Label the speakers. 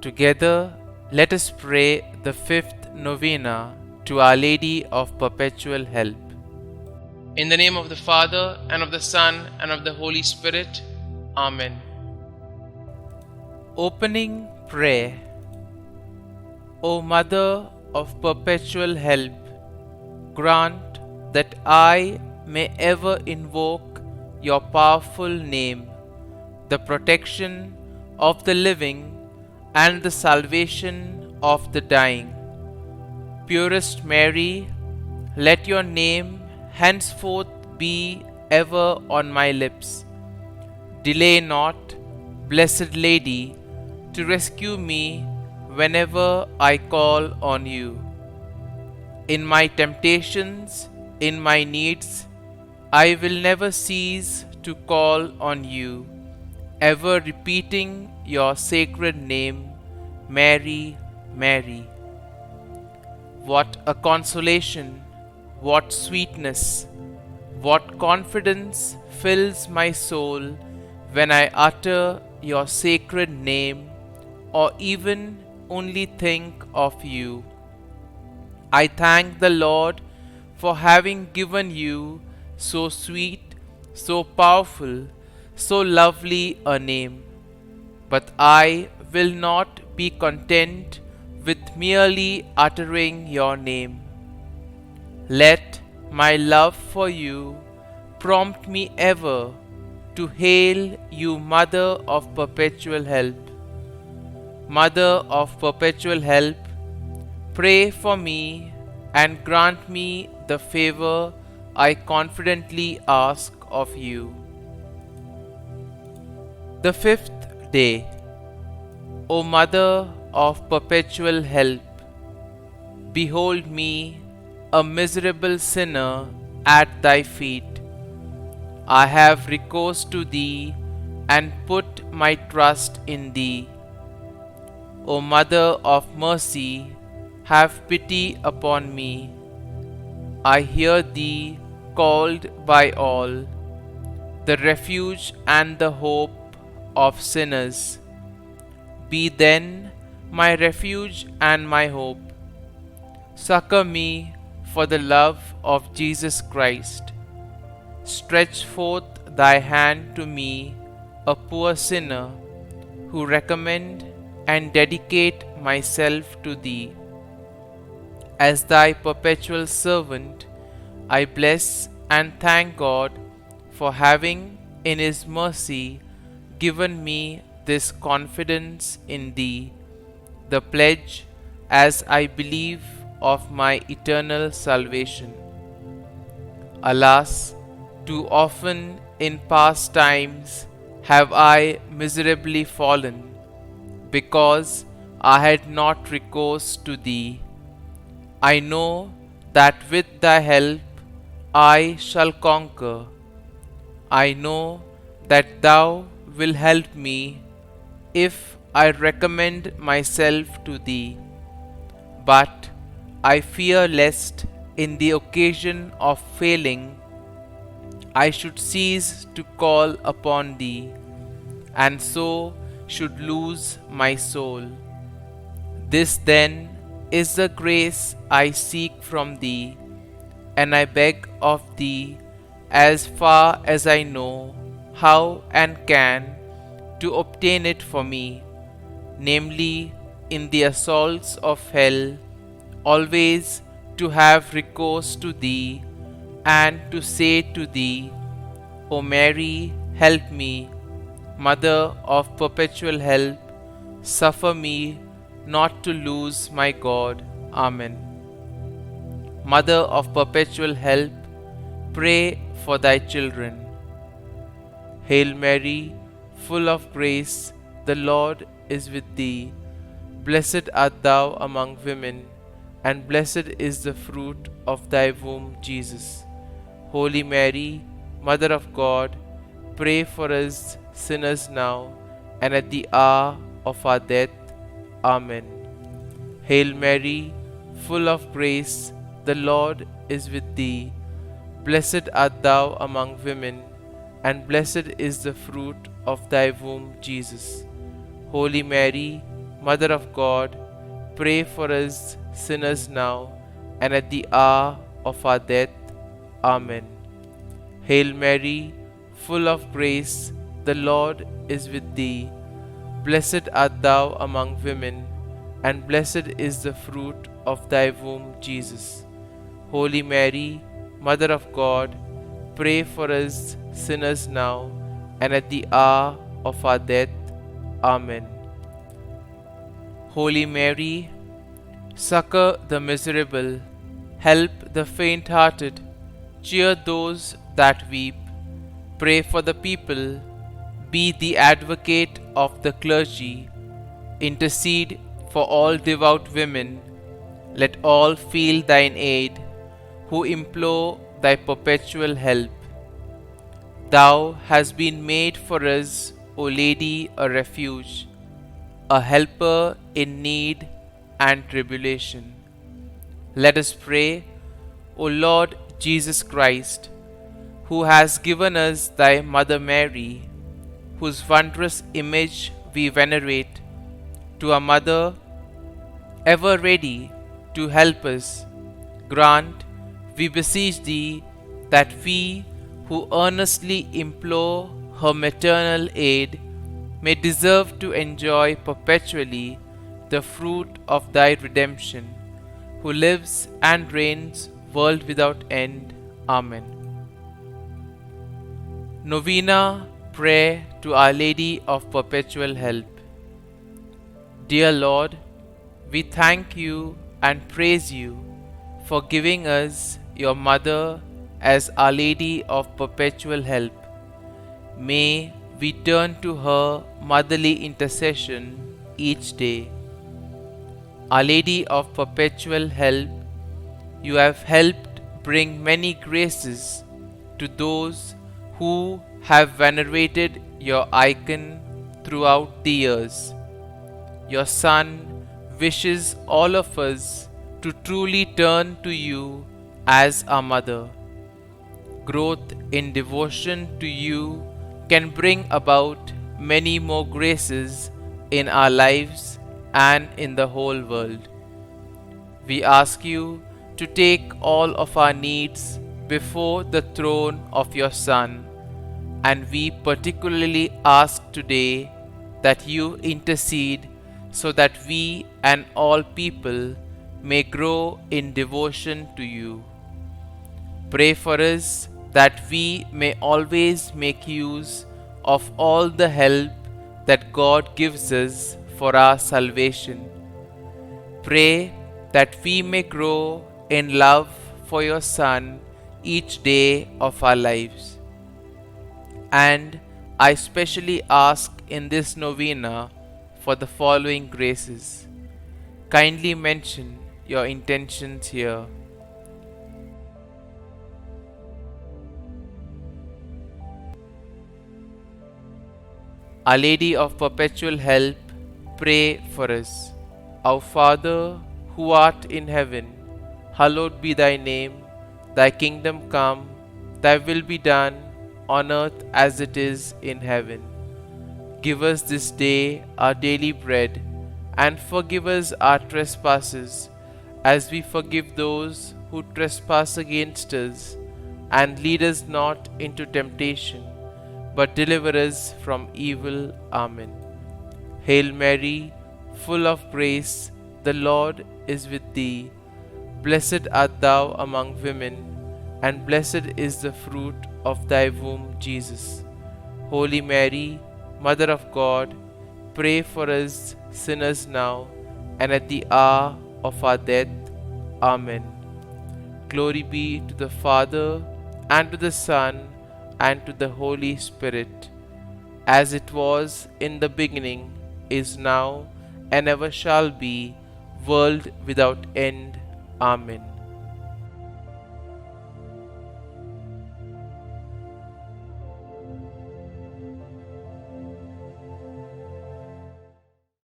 Speaker 1: Together, let us pray the fifth novena to Our Lady of Perpetual Help. In the name of the Father, and of the Son, and of the Holy Spirit. Amen. Opening Prayer. O Mother of Perpetual Help, grant that I may ever invoke your powerful name, the protection of the living and the salvation of the dying. Purest Mary, let your name henceforth be ever on my lips. Delay not, Blessed Lady, to rescue me whenever I call on you. In my temptations, in my needs, I will never cease to call on you, ever repeating your sacred name, Mary, Mary. What a consolation, what sweetness, what confidence fills my soul when I utter your sacred name or even only think of you. I thank the Lord for having given you so sweet, so powerful, so lovely a name. But I will not be content with merely uttering your name. Let my love for you prompt me ever to hail you, Mother of Perpetual Help. Mother of Perpetual Help, pray for me and grant me the favor I confidently ask of you. The fifth day. O Mother of Perpetual Help, behold me, a miserable sinner, at thy feet. I have recourse to thee and put my trust in thee. O Mother of Mercy, have pity upon me. I hear thee called by all, the refuge and the hope of sinners. Be then my refuge and my hope. Succor me for the love of Jesus Christ. Stretch forth thy hand to me, a poor sinner, who recommend and dedicate myself to thee. As thy perpetual servant, I bless and thank God for having, in his mercy, given me this confidence in thee, the pledge, as I believe, of my eternal salvation. Alas, too often in past times have I miserably fallen, because I had not recourse to thee. I know that with thy help I shall conquer. I know that thou wilt help me if I recommend myself to thee. But I fear lest in the occasion of failing I should cease to call upon thee, and so should lose my soul. This then is the grace I seek from thee, and I beg of thee, as far as I know how and can, to obtain it for me, namely, in the assaults of hell, always to have recourse to thee, and to say to thee, O Mary, help me, Mother of Perpetual Help, suffer me not to lose my God. Amen. Mother of Perpetual Help, pray for thy children. Hail Mary, full of grace, the Lord is with thee. Blessed art thou among women, and blessed is the fruit of thy womb, Jesus. Holy Mary, Mother of God, pray for us sinners now and at the hour of our death. Amen. Hail Mary, full of grace, the Lord is with thee. Blessed art thou among women, and blessed is the fruit of thy womb, Jesus. Holy Mary, Mother of God, pray for us sinners now and at the hour of our death. Amen. Hail Mary, full of grace, the Lord is with thee. Blessed art thou among women, and blessed is the fruit of thy womb, Jesus. Holy Mary, Mother of God, pray for us sinners now and at the hour of our death. Amen. Holy Mary, succor the miserable, help the faint-hearted, cheer those that weep, pray for the people, be the advocate of the clergy, intercede for all devout women, let all feel thine aid, who implore thy perpetual help. Thou hast been made for us, O Lady, a refuge, a helper in need and tribulation. Let us pray, O Lord Jesus Christ, who has given us thy Mother Mary, whose wondrous image we venerate, to a mother ever ready to help us, grant, we beseech thee, that we who earnestly implore her maternal aid may deserve to enjoy perpetually the fruit of thy redemption, who lives and reigns world without end. Amen. Novena Prayer to Our Lady of Perpetual Help. Dear Lord, we thank you and praise you for giving us your Mother as Our Lady of Perpetual Help. May we turn to her motherly intercession each day. Our Lady of Perpetual Help, you have helped bring many graces to those who have venerated your icon throughout the years. Your Son wishes all of us to truly turn to you as our Mother. Growth in devotion to you can bring about many more graces in our lives and in the whole world. We ask you to take all of our needs before the throne of your Son, and we particularly ask today that you intercede so that we and all people may grow in devotion to you. Pray for us that we may always make use of all the help that God gives us for our salvation. Pray that we may grow in love for your Son each day of our lives. And I specially ask in this novena for the following graces. Kindly mention your intentions here. Our Lady of Perpetual Help, pray for us. Our Father, who art in heaven, hallowed be thy name. Thy kingdom come, thy will be done, on earth as it is in heaven. Give us this day our daily bread, and forgive us our trespasses, as we forgive those who trespass against us. And lead us not into temptation, but deliver us from evil. Amen. Hail Mary, full of grace, the Lord is with thee. Blessed art thou among women, and blessed is the fruit of thy womb, Jesus. Holy Mary, Mother of God, pray for us sinners now and at the hour of our death. Amen. Glory be to the Father, and to the Son, and to the Holy Spirit, as it was in the beginning, is now, and ever shall be, world without end. Amen.